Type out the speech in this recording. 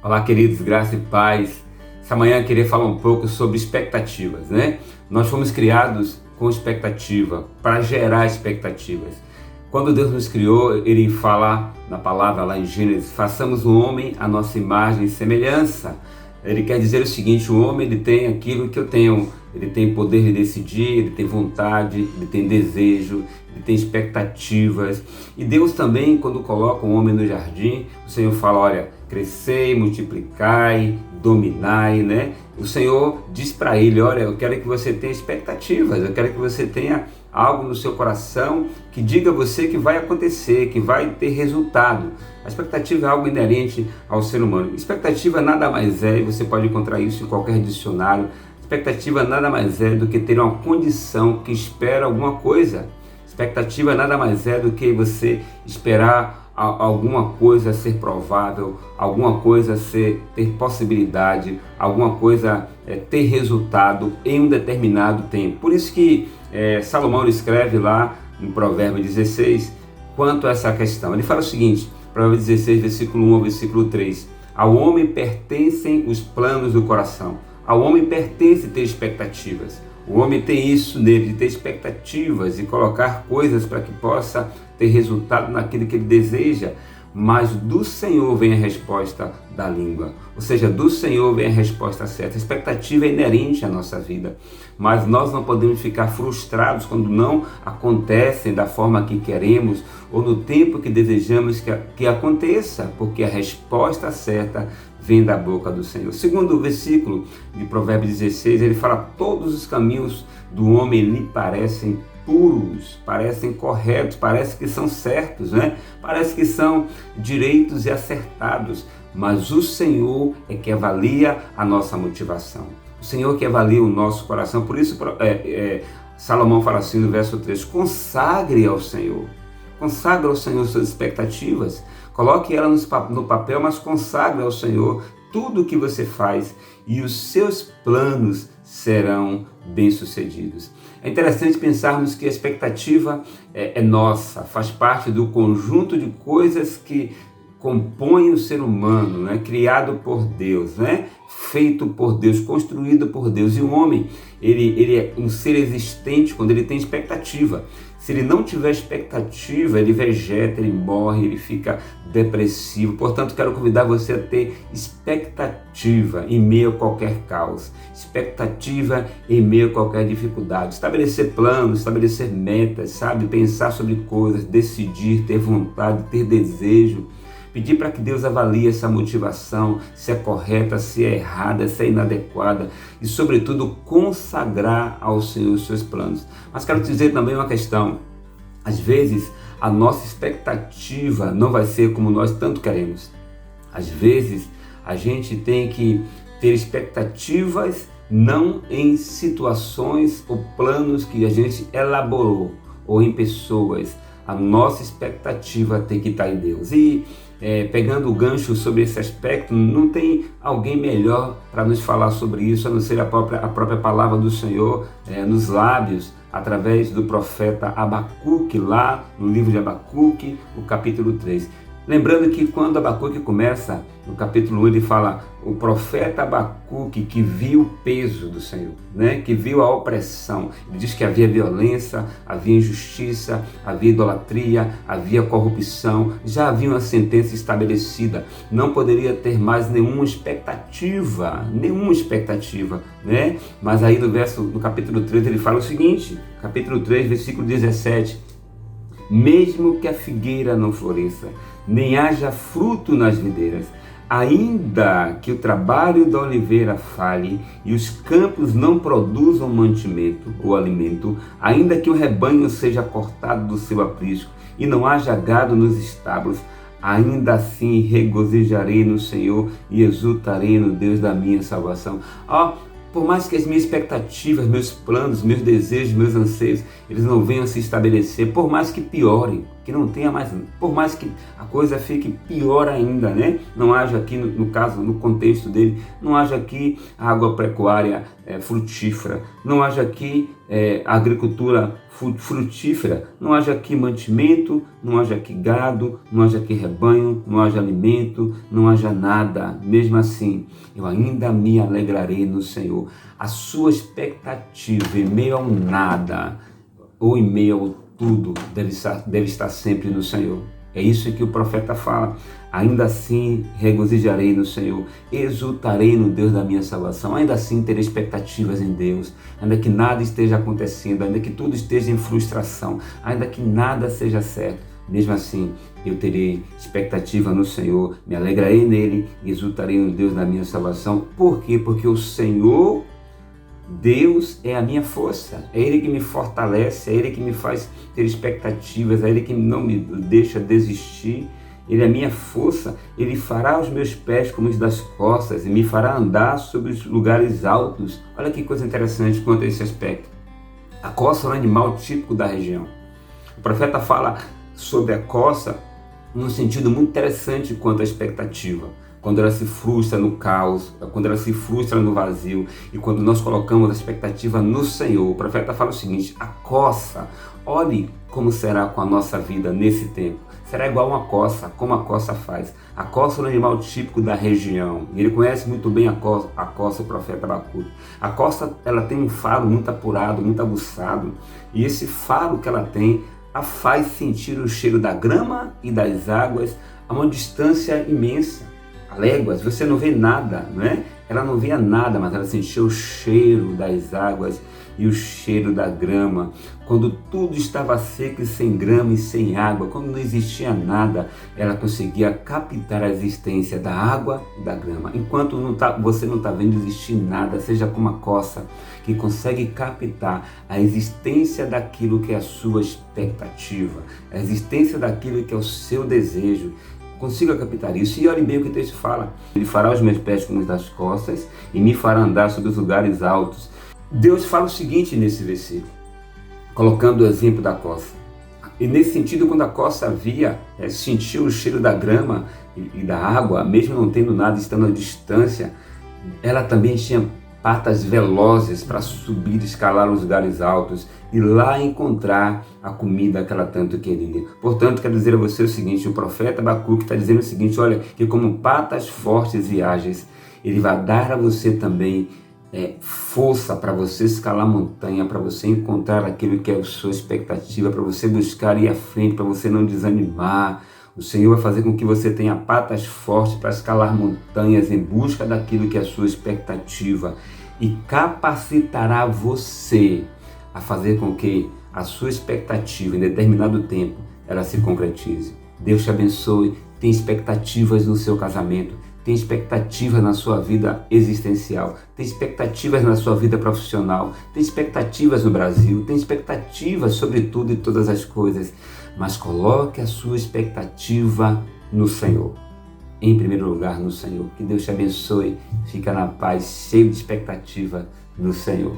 Olá, queridos, graça e paz. Essa manhã eu queria falar um pouco sobre expectativas, né? Nós fomos criados com expectativa, para gerar expectativas. Quando Deus nos criou, Ele fala na palavra lá em Gênesis, façamos o homem à nossa imagem e semelhança. Ele quer dizer o seguinte, o homem ele tem aquilo que eu tenho, ele tem poder de decidir, ele tem vontade, ele tem desejo, ele tem expectativas. E Deus também, quando coloca o homem no jardim, o Senhor fala, olha, crescei, multiplicai, dominai, né? O Senhor diz para ele, olha, eu quero que você tenha expectativas, eu quero que você tenha algo no seu coração que diga a você que vai acontecer, que vai ter resultado. A expectativa é algo inerente ao ser humano. Expectativa nada mais é, e você pode encontrar isso em qualquer dicionário, expectativa nada mais é do que ter uma condição que espera alguma coisa. Expectativa nada mais é do que você esperar alguma coisa ser provável, alguma coisa ter possibilidade, alguma coisa ter resultado em um determinado tempo. Por isso que Salomão escreve lá em Provérbio 16 quanto a essa questão. Ele fala o seguinte, Provérbio 16, versículo 1 ao versículo 3. Ao homem pertencem os planos do coração. Ao homem pertence ter expectativas. O homem tem isso nele, de ter expectativas e colocar coisas para que possa ter resultado naquilo que ele deseja. Mas do Senhor vem a resposta da língua. Ou seja, do Senhor vem a resposta certa. A expectativa é inerente à nossa vida. Mas nós não podemos ficar frustrados quando não acontecem da forma que queremos ou no tempo que desejamos que aconteça, porque a resposta certa vem da boca do Senhor. Segundo o versículo de Provérbios 16, ele fala, todos os caminhos do homem lhe parecem puros, parecem corretos, parece que são certos, né? Parece que são direitos e acertados, mas o Senhor é que avalia a nossa motivação. O Senhor que avalia o nosso coração. Por isso Salomão fala assim no verso 3, consagre ao Senhor. Consagre ao Senhor suas expectativas. Coloque ela no papel, mas consagre ao Senhor tudo o que você faz e os seus planos serão bem-sucedidos. É interessante pensarmos que a expectativa é nossa, faz parte do conjunto de coisas que compõem o ser humano, né? Criado por Deus, né? Feito por Deus, construído por Deus. E o homem, ele é um ser existente quando ele tem expectativa. Se ele não tiver expectativa, ele vegeta, ele morre, ele fica depressivo. Portanto, quero convidar você a ter expectativa em meio a qualquer caos, expectativa em meio a qualquer dificuldade. Estabelecer planos, estabelecer metas, sabe? Pensar sobre coisas, decidir, ter vontade, ter desejo. Pedir para que Deus avalie essa motivação, se é correta, se é errada, se é inadequada e, sobretudo, consagrar ao Senhor os seus planos. Mas quero te dizer também uma questão. Às vezes, a nossa expectativa não vai ser como nós tanto queremos. Às vezes, a gente tem que ter expectativas não em situações ou planos que a gente elaborou ou em pessoas. A nossa expectativa tem que estar em Deus. E pegando o gancho sobre esse aspecto, não tem alguém melhor para nos falar sobre isso, a não ser a própria palavra do Senhor nos lábios, através do profeta Abacuque, lá no livro de Abacuque, o capítulo 3. Lembrando que quando Abacuque começa, no capítulo 1, ele fala, o profeta Abacuque que viu o peso do Senhor, né? Que viu a opressão. Ele diz que havia violência, havia injustiça, havia idolatria, havia corrupção, já havia uma sentença estabelecida, não poderia ter mais nenhuma expectativa, né? Mas aí no capítulo 3 ele fala o seguinte, capítulo 3, versículo 17, mesmo que a figueira não floresça, nem haja fruto nas videiras, ainda que o trabalho da oliveira falhe e os campos não produzam mantimento ou alimento, ainda que o rebanho seja cortado do seu aprisco e não haja gado nos estábulos, ainda assim regozijarei no Senhor e exultarei no Deus da minha salvação. Por mais que as minhas expectativas, meus planos, meus desejos, meus anseios, eles não venham a se estabelecer, por mais que piorem, que não tenha mais, por mais que a coisa fique pior ainda, né? Não haja aqui, no caso, no contexto dele, não haja aqui agropecuária frutífera, não haja aqui agricultura frutífera, não haja aqui mantimento, não haja aqui gado, não haja aqui rebanho, não haja alimento, não haja nada. Mesmo assim, eu ainda me alegrarei no Senhor. A sua expectativa em meio ao nada ou em meio ao tudo deve estar sempre no Senhor. É isso que o profeta fala. Ainda assim regozijarei no Senhor, exultarei no Deus da minha salvação. Ainda assim terei expectativas em Deus, ainda que nada esteja acontecendo, ainda que tudo esteja em frustração, ainda que nada seja certo. Mesmo assim, eu terei expectativa no Senhor, me alegrarei nele e exultarei no Deus da minha salvação. Por quê? Porque o Senhor, Deus, é a minha força, é Ele que me fortalece, é Ele que me faz ter expectativas, é Ele que não me deixa desistir. Ele é a minha força, Ele fará os meus pés como os das costas e me fará andar sobre os lugares altos. Olha que coisa interessante quanto a esse aspecto. A coça é um animal típico da região. O profeta fala sobre a coça num sentido muito interessante quanto à expectativa. Quando ela se frustra no caos, quando ela se frustra no vazio e quando nós colocamos a expectativa no Senhor. O profeta fala o seguinte: a coça, olhe como será com a nossa vida nesse tempo. Será igual uma coça, como a coça faz. A coça é um animal típico da região. Ele conhece muito bem a coça, o profeta Abacuque. A coça, ela tem um faro muito apurado, muito aguçado. E esse faro que ela tem a faz sentir o cheiro da grama e das águas a uma distância imensa. A léguas, você não vê nada, não é? Ela não via nada, mas ela sentia o cheiro das águas e o cheiro da grama. Quando tudo estava seco e sem grama e sem água, quando não existia nada, ela conseguia captar a existência da água e da grama. Enquanto você não está vendo existir nada, seja como a coça, que consegue captar a existência daquilo que é a sua expectativa, a existência daquilo que é o seu desejo. Consiga captar isso e olhe bem o que o texto fala. Ele fará os meus pés como os das costas e me fará andar sobre os lugares altos. Deus fala o seguinte nesse versículo, colocando o exemplo da coça. E nesse sentido, quando a coça sentiu o cheiro da grama e da água, mesmo não tendo nada, estando à distância, ela também tinha patas velozes para subir e escalar os lugares altos e lá encontrar a comida que ela tanto queria. Portanto, quero dizer a você o seguinte: o profeta Abacuque está dizendo o seguinte: olha, que como patas fortes e ágeis, ele vai dar a você também força para você escalar montanha, para você encontrar aquilo que é a sua expectativa, para você buscar ir à frente, para você não desanimar. O Senhor vai fazer com que você tenha patas fortes para escalar montanhas em busca daquilo que é a sua expectativa e capacitará você a fazer com que a sua expectativa em determinado tempo ela se concretize. Deus te abençoe. Tem expectativas no seu casamento, tem expectativas na sua vida existencial, tem expectativas na sua vida profissional, tem expectativas no Brasil, tem expectativas sobre tudo e todas as coisas, mas coloque a sua expectativa no Senhor. Em primeiro lugar, no Senhor. Que Deus te abençoe. Fica na paz, cheio de expectativa no Senhor.